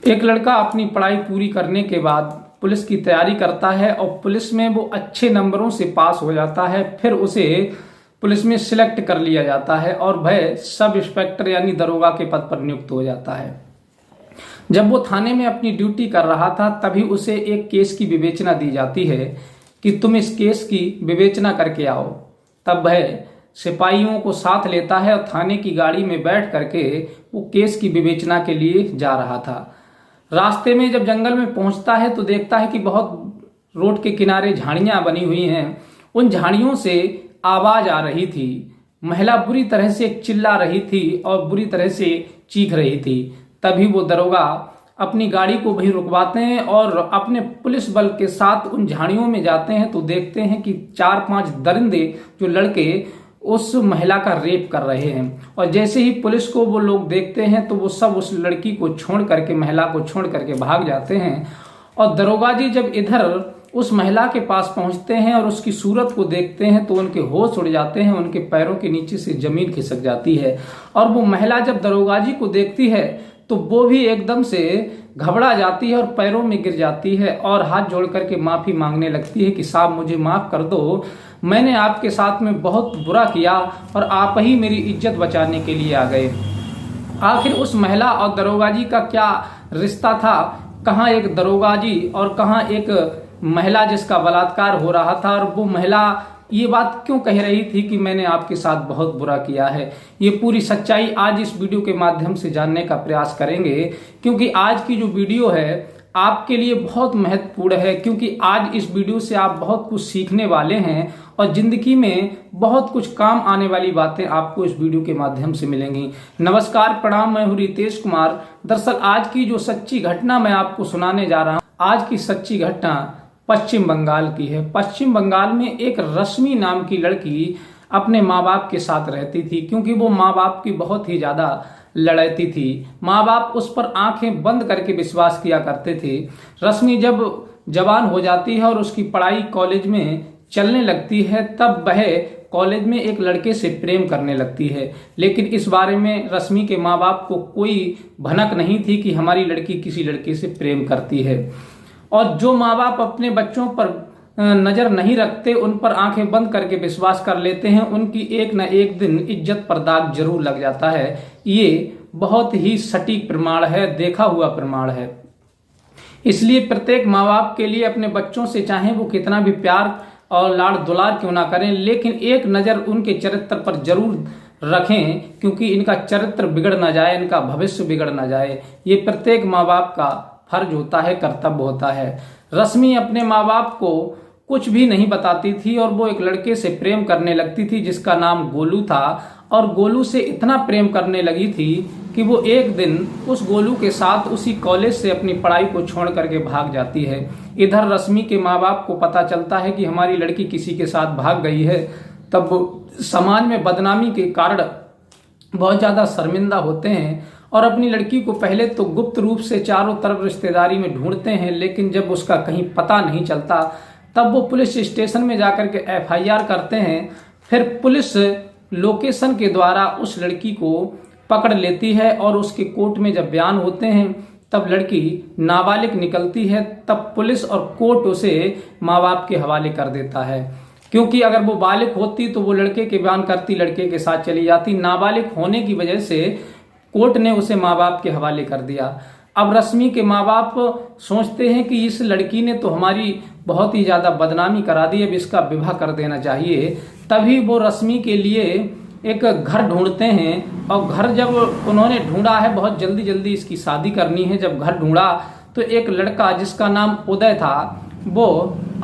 एक लड़का अपनी पढ़ाई पूरी करने के बाद पुलिस की तैयारी करता है और पुलिस में वो अच्छे नंबरों से पास हो जाता है। फिर उसे पुलिस में सिलेक्ट कर लिया जाता है और वह सब इंस्पेक्टर यानी दरोगा के पद पर नियुक्त हो जाता है। जब वो थाने में अपनी ड्यूटी कर रहा था तभी उसे एक केस की विवेचना दी जाती है कि तुम इस केस की विवेचना करके आओ। तब वह सिपाहियों को साथ लेता है और थाने की गाड़ी में बैठ करके वो केस की विवेचना के लिए जा रहा था। रास्ते में जब जंगल में पहुंचता है तो देखता है कि बहुत रोड के किनारे झाड़ियां बनी हुई हैं। उन झाड़ियों से आवाज आ रही थी। महिला बुरी तरह से चिल्ला रही थी और बुरी तरह से चीख रही थी। तभी वो दरोगा अपनी गाड़ी को वहीं रुकवाते हैं और अपने पुलिस बल के साथ उन झाड़ियों में जाते हैं तो देखते हैं कि 4-5 दरिंदे जो लड़के उस महिला का रेप कर रहे हैं। और जैसे ही पुलिस को वो लोग देखते हैं तो वो सब उस लड़की को छोड़ करके, महिला को छोड़ करके भाग जाते हैं। और दरोगा जी जब इधर उस महिला के पास पहुंचते हैं और उसकी सूरत को देखते हैं तो उनके होश उड़ जाते हैं, उनके पैरों के नीचे से जमीन खिसक जाती है। और वो महिला जब दरोगा जी को देखती है तो वो भी एकदम से घबरा जाती है और पैरों में गिर जाती है और हाथ जोड़ करके माफी मांगने लगती है कि साहब मुझे माफ कर दो, मैंने आपके साथ में बहुत बुरा किया और आप ही मेरी इज्जत बचाने के लिए आ गए। आखिर उस महिला और दरोगा जी का क्या रिश्ता था? कहाँ एक दरोगा जी और कहाँ एक महिला जिसका बलात्कार हो रहा था? और वो महिला ये बात क्यों कह रही थी कि मैंने आपके साथ बहुत बुरा किया है? ये पूरी सच्चाई आज इस वीडियो के माध्यम से जानने का प्रयास करेंगे, क्योंकि आज की जो वीडियो है आपके लिए बहुत महत्वपूर्ण है। क्योंकि आज इस वीडियो से आप बहुत कुछ सीखने वाले हैं और जिंदगी में बहुत कुछ काम आने वाली बातें आपको इस वीडियो के माध्यम से मिलेंगी। नमस्कार, प्रणाम, मैं हूं रितेश कुमार। दरअसल आज की जो सच्ची घटना मैं आपको सुनाने जा रहा हूं, आज की सच्ची घटना पश्चिम बंगाल की है। पश्चिम बंगाल में एक रश्मि नाम की लड़की अपने माँ बाप के साथ रहती थी, क्योंकि वो माँ बाप की बहुत ही ज्यादा लड़ती थी। माँ बाप उस पर आंखें बंद करके विश्वास किया करते थे। रश्मि जब जवान हो जाती है और उसकी पढ़ाई कॉलेज में चलने लगती है तब वह कॉलेज में एक लड़के से प्रेम करने लगती है। लेकिन इस बारे में रश्मि के माँ बाप को कोई भनक नहीं थी कि हमारी लड़की किसी लड़के से प्रेम करती है। और जो माँ बाप अपने बच्चों पर नजर नहीं रखते, उन पर आंखें बंद करके विश्वास कर लेते हैं, उनकी एक न एक दिन इज्जत पर दाग जरूर लग जाता है। ये बहुत ही सटीक प्रमाण है, देखा हुआ प्रमाण है। इसलिए प्रत्येक माँ बाप के लिए अपने बच्चों से चाहे वो कितना भी प्यार और लाड़ दुलार क्यों ना करें, लेकिन एक नजर उनके चरित्र पर जरूर रखें, क्योंकि इनका चरित्र बिगड़ ना जाए, इनका भविष्य बिगड़ ना जाए। ये प्रत्येक माँ बाप का फर्ज होता है, कर्तव्य होता है। रश्मि अपने माँ बाप को कुछ भी नहीं बताती थी और वो एक लड़के से प्रेम करने लगती थी जिसका नाम गोलू था। और गोलू से इतना प्रेम करने लगी थी कि वो एक दिन उस गोलू के साथ उसी कॉलेज से अपनी पढ़ाई को छोड़ करके भाग जाती है। इधर रश्मि के माँ बाप को पता चलता है कि हमारी लड़की किसी के साथ भाग गई है, तब वो समाज में बदनामी के कारण बहुत ज्यादा शर्मिंदा होते हैं और अपनी लड़की को पहले तो गुप्त रूप से चारों तरफ रिश्तेदारी में ढूंढते हैं। लेकिन जब उसका कहीं पता नहीं चलता तब वो पुलिस स्टेशन में जाकर के FIR करते हैं। फिर पुलिस लोकेशन के द्वारा उस लड़की को पकड़ लेती है और उसके कोर्ट में जब बयान होते हैं तब लड़की नाबालिग निकलती है। तब पुलिस और कोर्ट उसे माँ बाप के हवाले कर देता है, क्योंकि अगर वो बालिग होती तो वो लड़के के बयान करती, लड़के के साथ चली जाती। नाबालिग होने की वजह से कोर्ट ने उसे माँ बाप के हवाले कर दिया। अब रश्मि के माँ बाप सोचते हैं कि इस लड़की ने तो हमारी बहुत ही ज्यादा बदनामी करा दी, अब इसका विवाह कर देना चाहिए। तभी वो रश्मि के लिए एक घर ढूंढते हैं और घर जब उन्होंने ढूंढा है, बहुत जल्दी जल्दी इसकी शादी करनी है, जब घर ढूंढा तो एक लड़का जिसका नाम उदय था, वो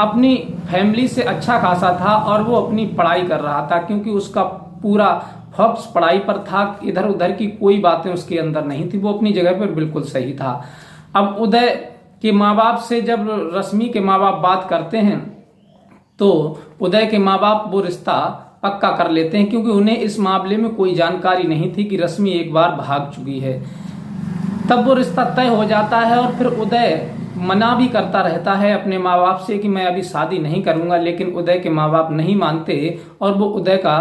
अपनी फैमिली से अच्छा खासा था और वो अपनी पढ़ाई कर रहा था, क्योंकि उसका पूरा फोकस पढ़ाई पर था। इधर उधर की कोई बातें उसके अंदर नहीं थी, वो अपनी जगह पर बिल्कुल सही था। अब उदय के माँ बाप से जब रश्मि के माँ बाप बात करते हैं तो उदय के माँ बाप वो रिश्ता पक्का कर लेते हैं, क्योंकि उन्हें इस मामले में कोई जानकारी नहीं थी कि रश्मि एक बार भाग चुकी है। तब वो रिश्ता तय हो जाता है और फिर उदय मना भी करता रहता है अपने माँ बाप से कि मैं अभी शादी नहीं करूंगा, लेकिन उदय के माँ बाप नहीं मानते और वो उदय का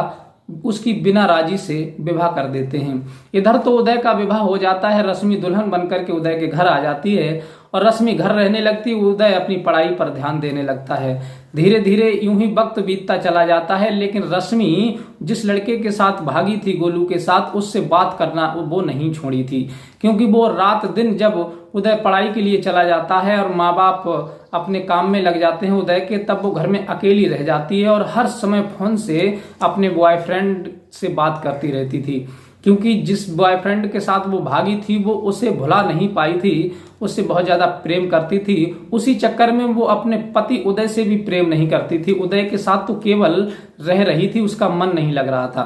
उसकी बिना राजी से विवाह कर देते हैं। इधर तो उदय का विवाह हो जाता है, रश्मि दुल्हन बनकर के उदय के घर आ जाती है और रश्मि घर रहने लगती, उदय अपनी पढ़ाई पर ध्यान देने लगता है। धीरे धीरे यूं ही वक्त बीतता चला जाता है, लेकिन रश्मि जिस लड़के के साथ भागी थी गोलू के साथ, उससे बात करना वो नहीं छोड़ी थी, क्योंकि वो रात दिन जब उदय पढ़ाई के लिए चला जाता है और माँ बाप अपने काम में लग जाते हैं उदय के, तब वो घर में अकेली रह जाती है और हर समय फोन से अपने बॉयफ्रेंड से बात करती रहती थी, क्योंकि जिस बॉयफ्रेंड के साथ वो भागी थी वो उसे भुला नहीं पाई थी, उससे बहुत ज्यादा प्रेम करती थी। उसी चक्कर में वो अपने पति उदय से भी प्रेम नहीं करती थी, उदय के साथ तो केवल रह रही थी, उसका मन नहीं लग रहा था।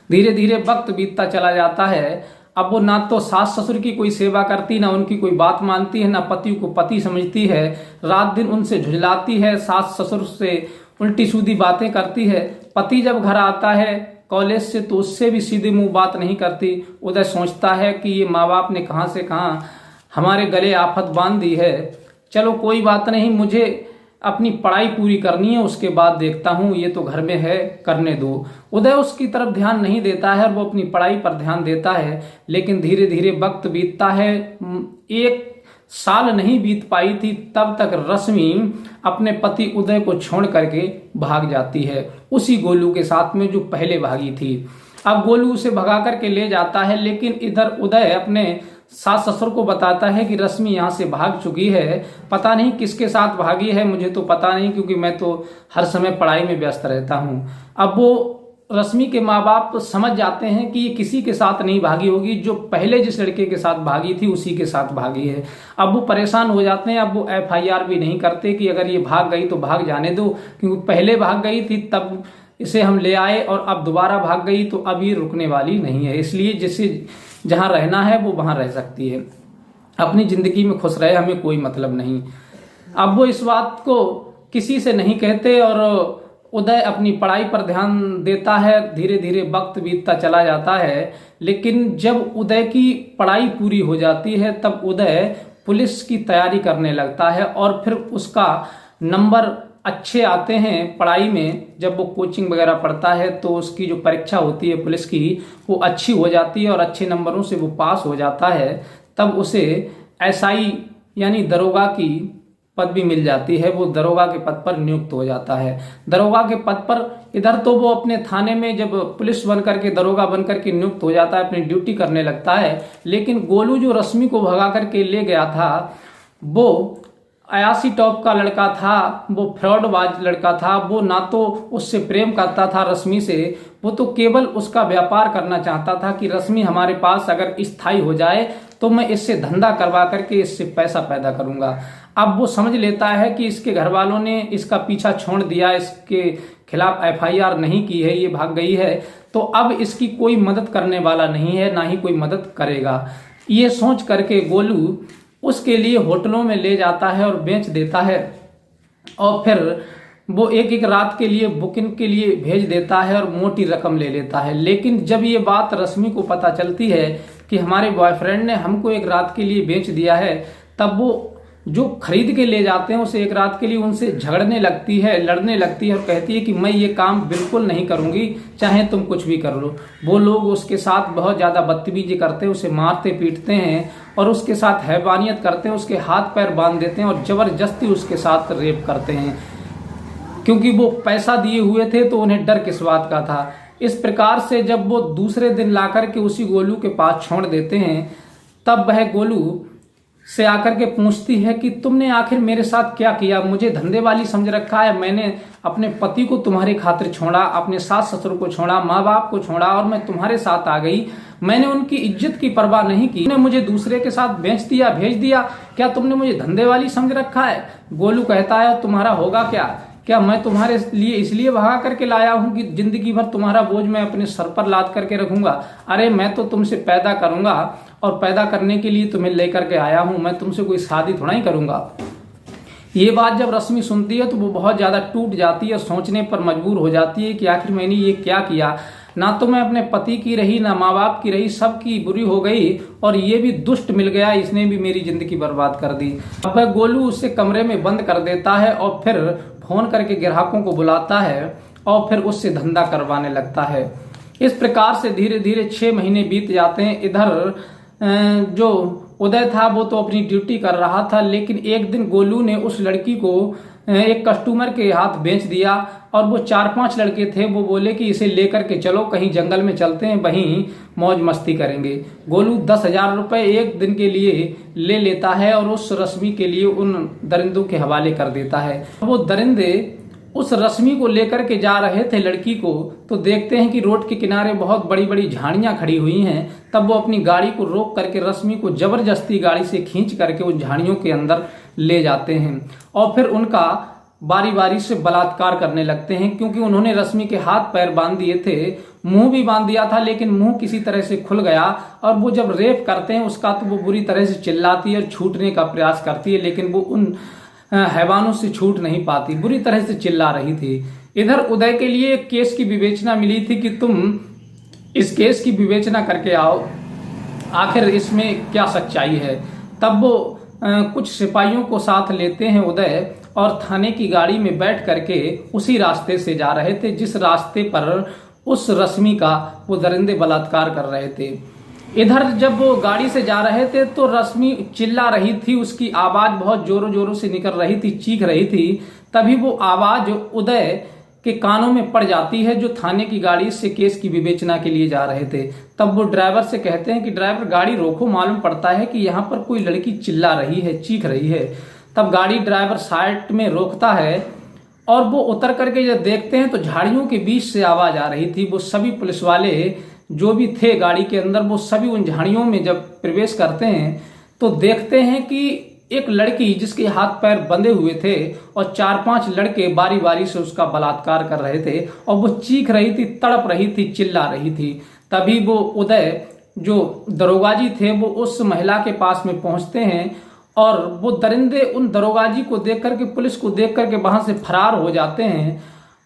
धीरे धीरे वक्त बीतता चला जाता है। अब वो ना तो सास ससुर की कोई सेवा करती, ना उनकी कोई बात मानती है, ना पति को पति समझती है, रात दिन उनसे झुंझलाती है, सास ससुर से उल्टी सीधी बातें करती है। पति जब घर आता है कॉलेज से तो उससे भी सीधे मुंह बात नहीं करती। उदय सोचता है कि ये माँ बाप ने कहाँ से कहाँ हमारे गले आफत बांध दी है, चलो कोई बात नहीं, मुझे अपनी पढ़ाई पूरी करनी है, उसके बाद देखता हूँ, ये तो घर में है, करने दो। उदय उसकी तरफ ध्यान नहीं देता है और वो अपनी पढ़ाई पर ध्यान देता है। लेकिन धीरे धीरे वक्त बीतता है, 1 साल नहीं बीत पाई थी तब तक रश्मि अपने पति उदय को छोड़ करके भाग जाती है, उसी गोलू के साथ में जो पहले भागी थी। अब गोलू उसे भगा करके ले जाता है, लेकिन इधर उदय अपने सास ससुर को बताता है कि रश्मि यहाँ से भाग चुकी है, पता नहीं किसके साथ भागी है, मुझे तो पता नहीं, क्योंकि मैं तो हर समय पढ़ाई में व्यस्त रहता हूँ। अब वो रश्मि के माँ बाप समझ जाते हैं कि ये किसी के साथ नहीं भागी होगी, जो पहले जिस लड़के के साथ भागी थी उसी के साथ भागी है। अब वो परेशान हो जाते हैं। अब वो FIR भी नहीं करते कि अगर ये भाग गई तो भाग जाने दो, क्योंकि पहले भाग गई थी तब इसे हम ले आए और अब दोबारा भाग गई तो अब ये रुकने वाली नहीं है, इसलिए जिसे जहां रहना है वो वहां रह सकती है, अपनी जिंदगी में खुश रहे, हमें कोई मतलब नहीं। अब वो इस बात को किसी से नहीं कहते और उदय अपनी पढ़ाई पर ध्यान देता है। धीरे धीरे वक्त बीतता चला जाता है, लेकिन जब उदय की पढ़ाई पूरी हो जाती है तब उदय पुलिस की तैयारी करने लगता है और फिर उसका नंबर अच्छे आते हैं पढ़ाई में। जब वो कोचिंग वगैरह पढ़ता है तो उसकी जो परीक्षा होती है पुलिस की वो अच्छी हो जाती है और अच्छे नंबरों से वो पास हो जाता है। तब उसे SI यानी दरोगा की पदवी मिल जाती है, वो दरोगा के पद पर नियुक्त हो जाता है। दरोगा के पद पर इधर तो वो अपने थाने में जब पुलिस बनकर के दरोगा बनकर के नियुक्त हो जाता है, अपनी ड्यूटी करने लगता है। लेकिन गोलू जो रश्मि को भगा करके ले गया था वो अयासी टॉप का लड़का था, वो फ्रॉडबाज लड़का था। वो ना तो उससे प्रेम करता था रश्मि से, वो तो केवल उसका व्यापार करना चाहता था कि रश्मि हमारे पास अगर स्थायी हो जाए तो मैं इससे धंधा करवा करके इससे पैसा पैदा करूंगा। अब वो समझ लेता है कि इसके घर वालों ने इसका पीछा छोड़ दिया, इसके खिलाफ FIR नहीं की है, ये भाग गई है, तो अब इसकी कोई मदद करने वाला नहीं है, ना ही कोई मदद करेगा। ये सोच करके गोलू उसके लिए होटलों में ले जाता है और बेच देता है और फिर वो एक एक रात के लिए बुकिंग के लिए भेज देता है और मोटी रकम ले लेता है। लेकिन जब ये बात रश्मि को पता चलती है कि हमारे बॉयफ्रेंड ने हमको एक रात के लिए बेच दिया है, तब वो जो खरीद के ले जाते हैं उसे एक रात के लिए उनसे झगड़ने लगती है, लड़ने लगती है और कहती है कि मैं ये काम बिल्कुल नहीं करूंगी, चाहे तुम कुछ भी कर लो। वो लोग उसके साथ बहुत ज़्यादा बदतमीजी करते हैं, उसे मारते पीटते हैं और उसके साथ हैवानियत करते हैं, उसके हाथ पैर बांध देते हैं और ज़बरदस्ती उसके साथ रेप करते हैं, क्योंकि वो पैसा दिए हुए थे तो उन्हें डर किस बात का था। इस प्रकार से जब वो दूसरे दिन लाकर के उसी गोलू के पास छोड़ देते हैं, तब वह गोलू से आकर के पूछती है कि तुमने आखिर मेरे साथ क्या किया, मुझे धंधे वाली समझ रखा है, मैंने अपने पति को तुम्हारी खातिर छोड़ा, अपने सास ससुर को छोड़ा, माँ बाप को छोड़ा और मैं तुम्हारे साथ आ गई, मैंने उनकी इज्जत की परवाह नहीं की, तुमने मुझे दूसरे के साथ बेच दिया, भेज दिया, क्या तुमने मुझे धंधे वाली समझ रखा है। गोलू कहता है तुम्हारा होगा क्या मैं तुम्हारे लिए इसलिए भगा करके लाया हूं कि जिंदगी भर तुम्हारा बोझ मैं अपने सर पर लाद करके रखूंगा। अरे मैं तो तुमसे पैदा करूंगा और पैदा करने के लिए तुम्हें लेकर के आया हूं, मैं तुमसे कोई शादी थोड़ा ही करूंगा। ये बात जब रश्मि सुनती है तो वो बहुत ज्यादा टूट जाती है, सोचने पर मजबूर हो जाती है कि आखिर मैंने ये क्या किया, ना तो मैं अपने पति की रही, ना माँ बाप की रही, सबकी बुरी हो गई और ये भी दुष्ट मिल गया, इसने भी मेरी जिंदगी बर्बाद कर दी। अब वह गोलू उसे कमरे में बंद कर देता है और फिर फोन करके ग्राहकों को बुलाता है और फिर उससे धंधा करवाने लगता है। इस प्रकार से धीरे धीरे 6 महीने बीत जाते हैं। इधर जो उदय था वो तो अपनी ड्यूटी कर रहा था, लेकिन एक दिन गोलू ने उस लड़की को एक कस्टमर के हाथ बेच दिया और वो 4-5 लड़के थे, वो बोले कि इसे लेकर के चलो कहीं जंगल में चलते हैं, वहीं मौज मस्ती करेंगे। गोलू 10,000 रुपए एक दिन के लिए ले लेता है और उस रश्मि के लिए उन दरिंदों के हवाले कर देता है। वो दरिंदे उस रश्मि को लेकर के जा रहे थे लड़की को, तो देखते हैं कि रोड के किनारे बहुत बड़ी बड़ी झाड़ियां खड़ी हुई हैं। तब वो अपनी गाड़ी को रोक करके रश्मि को जबरदस्ती गाड़ी से खींच करके उन झाड़ियों के अंदर ले जाते हैं और फिर उनका बारी बारी से बलात्कार करने लगते हैं, क्योंकि उन्होंने रश्मि के हाथ पैर बांध दिए थे, मुंह भी बांध दिया था, लेकिन मुंह किसी तरह से खुल गया और वो जब रेप करते हैं उसका तो वो बुरी तरह से चिल्लाती है और छूटने का प्रयास करती है, लेकिन वो उन हैवानों से छूट नहीं पाती, बुरी तरह से चिल्ला रही थी। इधर उदय के लिए एक केस की विवेचना मिली थी कि तुम इस केस की विवेचना करके आओ, आखिर इसमें क्या सच्चाई है। तब वो कुछ सिपाहियों को साथ लेते हैं उदय और थाने की गाड़ी में बैठ करके उसी रास्ते से जा रहे थे जिस रास्ते पर उस रश्मि का वो दरिंदे बलात्कार कर रहे थे। इधर जब वो गाड़ी से जा रहे थे तो रश्मि चिल्ला रही थी, उसकी आवाज बहुत जोरों जोरों से निकल रही थी, चीख रही थी। तभी वो आवाज उदय के कानों में पड़ जाती है, जो थाने की गाड़ी से केस की विवेचना के लिए जा रहे थे। तब वो ड्राइवर से कहते हैं कि ड्राइवर गाड़ी रोको, मालूम पड़ता है कि यहाँ पर कोई लड़की चिल्ला रही है, चीख रही है। तब गाड़ी ड्राइवर साइड में रोकता है और वो उतर करके जब देखते हैं तो झाड़ियों के बीच से आवाज आ रही थी। वो सभी पुलिस वाले जो भी थे गाड़ी के अंदर, वो सभी उन झाड़ियों में जब प्रवेश करते हैं तो देखते हैं कि एक लड़की जिसके हाथ पैर बंधे हुए थे और 4-5 लड़के बारी बारी से उसका बलात्कार कर रहे थे और वो चीख रही थी, तड़प रही थी, चिल्ला रही थी। तभी वो उदय जो दरोगाजी थे वो उस महिला के पास में पहुंचते हैं और वो दरिंदे उन दरोगाजी को देख करके, पुलिस को देख करके वहां से फरार हो जाते हैं।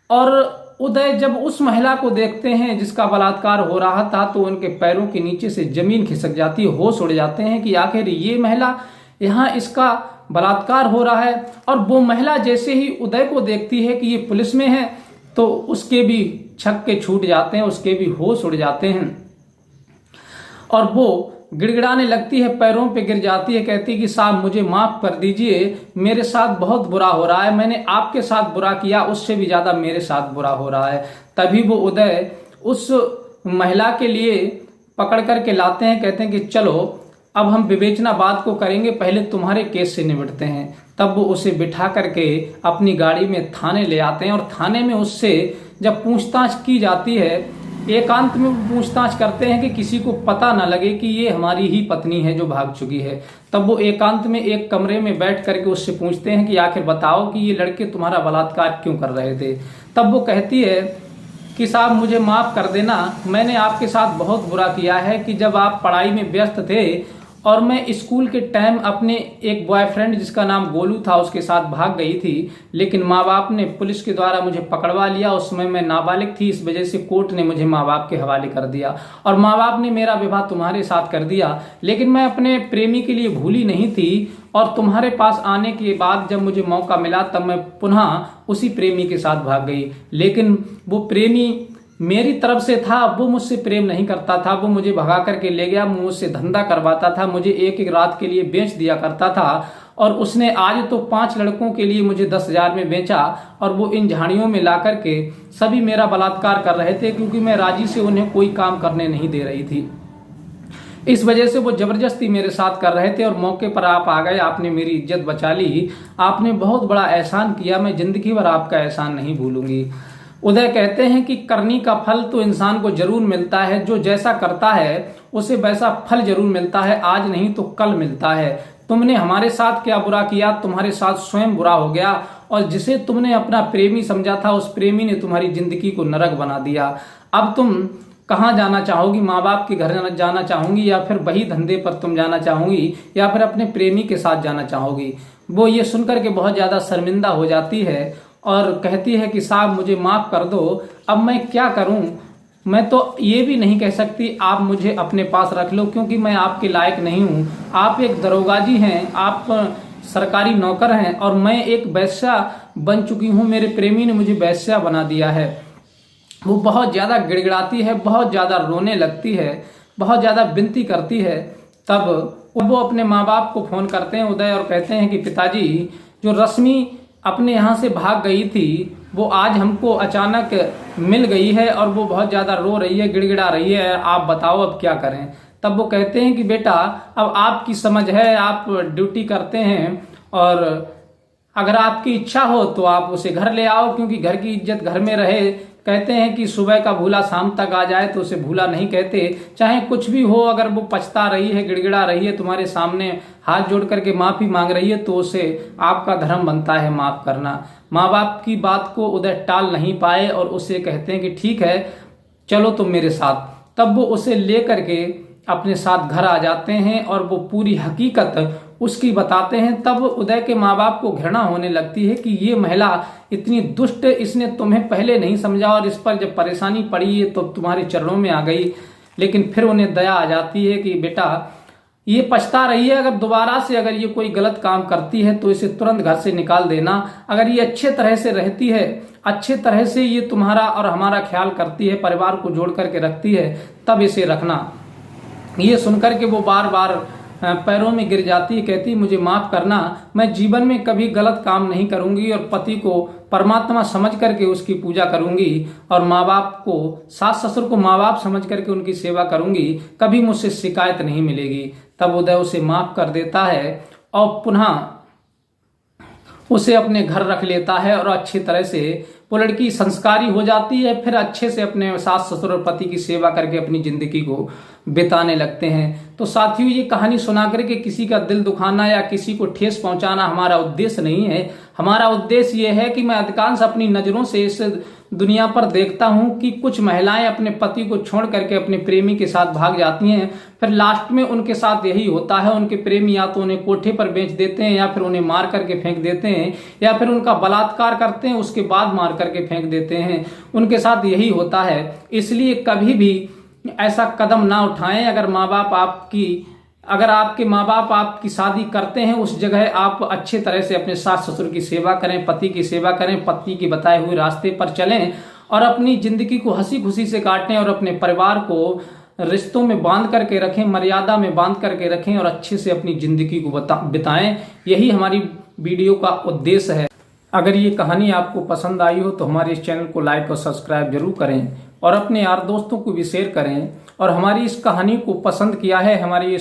और उदय जब उस महिला को देखते हैं जिसका बलात्कार हो रहा था तो उनके पैरों के नीचे से जमीन खिसक जाती है, होश उड़ जाते हैं कि आखिर ये महिला, यहाँ इसका बलात्कार हो रहा है। और वो महिला जैसे ही उदय को देखती है कि ये पुलिस में है तो उसके भी छक्के छूट जाते हैं, उसके भी होश उड़ जाते हैं और वो गिड़गिड़ाने लगती है, पैरों पे गिर जाती है, कहती है कि साहब मुझे माफ कर दीजिए, मेरे साथ बहुत बुरा हो रहा है, मैंने आपके साथ बुरा किया, उससे भी ज्यादा मेरे साथ बुरा हो रहा है। तभी वो उदय उस महिला के लिए पकड़ करके लाते हैं, कहते हैं कि चलो अब हम विवेचना बात को करेंगे, पहले तुम्हारे केस से निपटते हैं। तब वो उसे बिठा करके अपनी गाड़ी में थाने ले आते हैं और थाने में उससे जब पूछताछ की जाती है, एकांत में पूछताछ करते हैं कि किसी को पता न लगे कि ये हमारी ही पत्नी है जो भाग चुकी है। तब वो एकांत में एक कमरे में बैठ करके उससे पूछते हैं कि आखिर बताओ कि ये लड़के तुम्हारा बलात्कार क्यों कर रहे थे। तब वो कहती है कि साहब मुझे माफ कर देना, मैंने आपके साथ बहुत बुरा किया है कि जब आप पढ़ाई में व्यस्त थे और मैं स्कूल के टाइम अपने एक बॉयफ्रेंड जिसका नाम गोलू था उसके साथ भाग गई थी, लेकिन माँ बाप ने पुलिस के द्वारा मुझे पकड़वा लिया। उस समय मैं नाबालिग थी, इस वजह से कोर्ट ने मुझे माँ बाप के हवाले कर दिया और माँ बाप ने मेरा विवाह तुम्हारे साथ कर दिया। लेकिन मैं अपने प्रेमी के लिए भूली नहीं थी और तुम्हारे पास आने के बाद जब मुझे मौका मिला तब मैं पुनः उसी प्रेमी के साथ भाग गई। लेकिन वो प्रेमी मेरी तरफ से था, वो मुझसे प्रेम नहीं करता था, वो मुझे भगा करके ले गया, मुझसे धंधा करवाता था, मुझे एक एक रात के लिए बेच दिया करता था और उसने आज तो 5 लड़कों के लिए मुझे 10,000 में बेचा और वो इन झाड़ियों में ला करके सभी मेरा बलात्कार कर रहे थे, क्योंकि मैं राजी से उन्हें कोई काम करने नहीं दे रही थी। इस वजह से वो जबरदस्ती मेरे साथ कर रहे थे और मौके पर आप आ गए, आपने मेरी इज्जत बचा ली, आपने बहुत बड़ा एहसान किया, मैं जिंदगी भर आपका एहसान नहीं भूलूंगी। उदय कहते हैं कि करनी का फल तो इंसान को जरूर मिलता है, जो जैसा करता है उसे वैसा फल जरूर मिलता है, आज नहीं तो कल मिलता है। तुमने हमारे साथ क्या बुरा किया, तुम्हारे साथ स्वयं बुरा हो गया और जिसे तुमने अपना प्रेमी समझा था उस प्रेमी ने तुम्हारी जिंदगी को नरक बना दिया। अब तुम कहाँ जाना चाहोगी, माँ बाप के घर जाना चाहूंगी या फिर वही धंधे पर तुम जाना चाहूंगी या फिर अपने प्रेमी के साथ जाना चाहोगी। वो ये सुनकर के बहुत ज्यादा शर्मिंदा हो जाती है और कहती है कि साहब मुझे माफ कर दो, अब मैं क्या करूं, मैं तो ये भी नहीं कह सकती आप मुझे अपने पास रख लो क्योंकि मैं आपके लायक नहीं हूं। आप एक दरोगाजी हैं, आप सरकारी नौकर हैं और मैं एक वैश्या बन चुकी हूं, मेरे प्रेमी ने मुझे वैश्या बना दिया है। वो बहुत ज़्यादा गिड़गिड़ाती है, बहुत ज़्यादा रोने लगती है, बहुत ज़्यादा विनती करती है। तब वो अपने माँ बाप को फ़ोन करते हैं उदय और कहते हैं कि पिताजी, जो रश्मि अपने यहाँ से भाग गई थी वो आज हमको अचानक मिल गई है और वो बहुत ज़्यादा रो रही है, गिड़गिड़ा रही है, आप बताओ अब क्या करें। तब वो कहते हैं कि बेटा अब आपकी समझ है, आप ड्यूटी करते हैं और अगर आपकी इच्छा हो तो आप उसे घर ले आओ, क्योंकि घर की इज्जत घर में रहे। कहते हैं कि सुबह का भूला शाम तक आ जाए तो उसे भूला नहीं कहते। चाहे कुछ भी हो, अगर वो पछता रही है, गिड़गिड़ा रही है, तुम्हारे सामने हाथ जोड़ करके माफी मांग रही है, तो उसे आपका धर्म बनता है माफ करना। माँ बाप की बात को उदय टाल नहीं पाए और उसे कहते हैं कि ठीक है चलो तुम मेरे साथ। तब वो उसे लेकर के अपने साथ घर आ जाते हैं और वो पूरी हकीकत उसकी बताते हैं। तब उदय के माँ बाप को घृणा होने लगती है कि ये महिला इतनी दुष्ट, इसने तुम्हें पहले नहीं समझा और इस पर जब परेशानी पड़ी है तो तुम्हारे चरणों में आ गई। लेकिन फिर उन्हें दया आ जाती है कि बेटा ये पछता रही है, अगर दोबारा से अगर ये कोई गलत काम करती है तो इसे तुरंत घर से निकाल देना। अगर ये अच्छे तरह से रहती है, अच्छे तरह से ये तुम्हारा और हमारा ख्याल करती है, परिवार को जोड़ करके रखती है, तब इसे रखना। ये सुनकर के वो बार बार पैरों में गिर जाती है, कहती मुझे माफ करना, मैं जीवन में कभी गलत काम नहीं करूंगी और पति को परमात्मा समझ करके उसकी पूजा करूंगी और माँ बाप को, सास ससुर को माँ बाप समझ करके उनकी सेवा करूंगी, कभी मुझसे शिकायत नहीं मिलेगी। तब उदय उसे माफ कर देता है और पुनः उसे अपने घर रख लेता है और अच्छी तरह से वो लड़की संस्कारी हो जाती है। फिर अच्छे से अपने सास ससुर और पति की सेवा करके अपनी जिंदगी को बिताने लगते हैं। तो साथियों, ये कहानी सुना करके किसी का दिल दुखाना या किसी को ठेस पहुंचाना हमारा उद्देश्य नहीं है। हमारा उद्देश्य ये है कि मैं अधिकांश अपनी नज़रों से इस दुनिया पर देखता हूं कि कुछ महिलाएं अपने पति को छोड़ करके अपने प्रेमी के साथ भाग जाती हैं, फिर लास्ट में उनके साथ यही होता है, उनके प्रेमी या तो उन्हें कोठे पर बेच देते हैं या फिर उन्हें मार करके फेंक देते हैं या फिर उनका बलात्कार करते हैं, उसके बाद मार करके फेंक देते हैं। उनके साथ यही होता है। इसलिए कभी भी ऐसा कदम ना उठाएं। अगर आपके माँ बाप आपकी शादी करते हैं, उस जगह आप अच्छे तरह से अपने सास ससुर की सेवा करें, पति की सेवा करें, पति की बताए हुए रास्ते पर चलें और अपनी जिंदगी को हंसी खुशी से काटें और अपने परिवार को रिश्तों में बांध करके रखें, मर्यादा में बांध करके रखें और अच्छे से अपनी जिंदगी को बिताएं। यही हमारी वीडियो का उद्देश्य है। अगर ये कहानी आपको पसंद आई हो तो हमारे इस चैनल को लाइक और सब्सक्राइब जरूर करें और अपने यार दोस्तों को भी शेयर करें। और हमारी इस कहानी को पसंद किया है, हमारे ये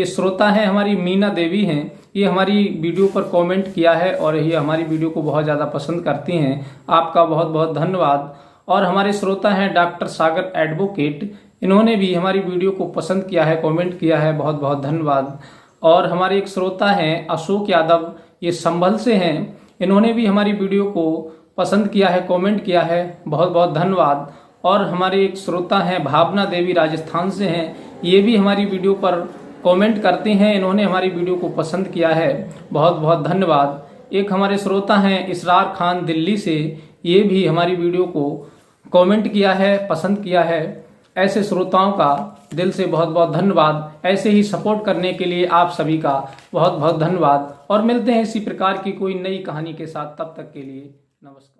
श्रोता हैं हमारी मीना देवी हैं। ये हमारी वीडियो पर कमेंट किया है और ये हमारी वीडियो को बहुत ज़्यादा पसंद करती हैं। आपका बहुत बहुत धन्यवाद। और हमारे श्रोता हैं डॉक्टर सागर एडवोकेट, इन्होंने भी हमारी वीडियो को पसंद किया है, कमेंट किया है, बहुत बहुत धन्यवाद। और हमारे एक श्रोता हैं अशोक यादव, ये संभल से हैं, इन्होंने भी हमारी वीडियो को पसंद किया है, कमेंट किया है, बहुत बहुत धन्यवाद। और हमारे एक श्रोता हैं भावना देवी, राजस्थान से हैं, ये भी हमारी वीडियो पर कमेंट करते हैं, इन्होंने हमारी वीडियो को पसंद किया है, बहुत बहुत धन्यवाद। एक हमारे श्रोता हैं इसरार खान, दिल्ली से, ये भी हमारी वीडियो को कमेंट किया है, पसंद किया है। ऐसे श्रोताओं का दिल से बहुत बहुत धन्यवाद। ऐसे ही सपोर्ट करने के लिए आप सभी का बहुत बहुत धन्यवाद और मिलते हैं इसी प्रकार की कोई नई कहानी के साथ। तब तक के लिए नमस्कार।